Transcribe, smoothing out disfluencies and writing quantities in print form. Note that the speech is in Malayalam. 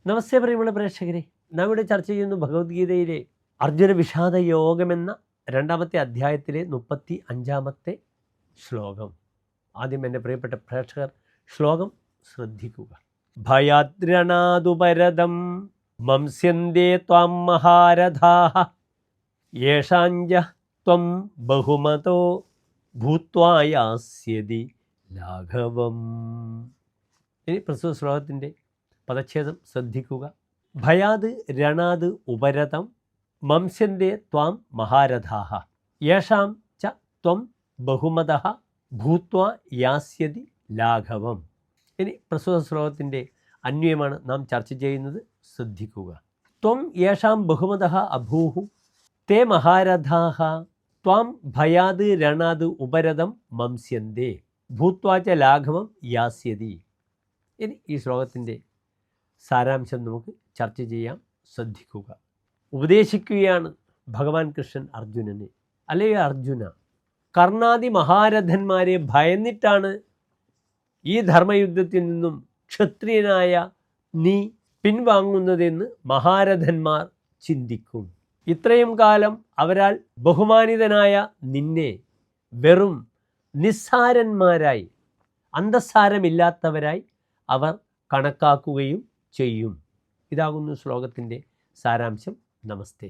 നമസ്തേ പ്രിയമുള്ള പ്രേക്ഷകരെ, നാം ഇവിടെ ചർച്ച ചെയ്യുന്നു ഭഗവത്ഗീതയിലെ അർജുന വിഷാദ യോഗമെന്ന 2-ാമത്തെ അധ്യായത്തിലെ 35-ാമത്തെ ശ്ലോകം. ആദ്യം എൻ്റെ പ്രിയപ്പെട്ട പ്രേക്ഷകർ ശ്ലോകം ശ്രദ്ധിക്കുക. ഭയാദ്രണാദുപരദം മംസ്യന്തേ ത്വാം മഹാരഥാഃ യേഷാഞ്ച ത്വം ബഹുമതോ ഭൂത്വാ യാസ്യതി ലാഘവം. ഇനി പ്രസ്തുത ശ്ലോകത്തിൻ്റെ പദച്ഛേദം ശ്രദ്ധിക്കുക. ഭയാത് രണാത് ഉപരതം മംസ്യന്തേ ത്വാം മഹാരഥാഃ യേഷാം ച ത്വം ബഹുമതഃ ഭൂത്വാ യാസ്യതി ലാഘവം. ഇനി പ്രസ്തുത ശ്ലോകത്തിൻ്റെ അന്വയമാണ് നാം ചർച്ച ചെയ്യുന്നത്. ശ്രദ്ധിക്കുക. ത്വം യേഷാം ബഹുമതഃ അഭൂഹു തേ മഹാരഥാഃ ത്വാം ഭയാത് രണാത് ഉപരതം മംസ്യന്തേ ഭൂത്വാ ച ലാഘവം യാസ്യതി. ഇനി ഈ ശ്ലോകത്തിൻ്റെ സാരാംശം നമുക്ക് ചർച്ച ചെയ്യാം. ശ്രദ്ധിക്കുക. ഉപദേശിക്കുകയാണ് ഭഗവാൻ കൃഷ്ണൻ അർജുനനെ. അല്ലയോ അർജുന, കർണാദി മഹാരഥന്മാരെ ഭയന്നിട്ടാണ് ഈ ധർമ്മയുദ്ധത്തിൽ നിന്നും ക്ഷത്രിയനായ നീ പിൻവാങ്ങുന്നതെന്ന് മഹാരഥന്മാർ ചിന്തിക്കും. ഇത്രയും കാലം അവരാൽ ബഹുമാനിതനായ നിന്നെ വെറും നിസ്സാരന്മാരായി, അന്തസ്സാരമില്ലാത്തവരായി അവർ കണക്കാക്കുകയും ചെയ്യും. ഇതാകുന്നു ശ്ലോകത്തിൻ്റെ സാരാംശം. നമസ്തേ.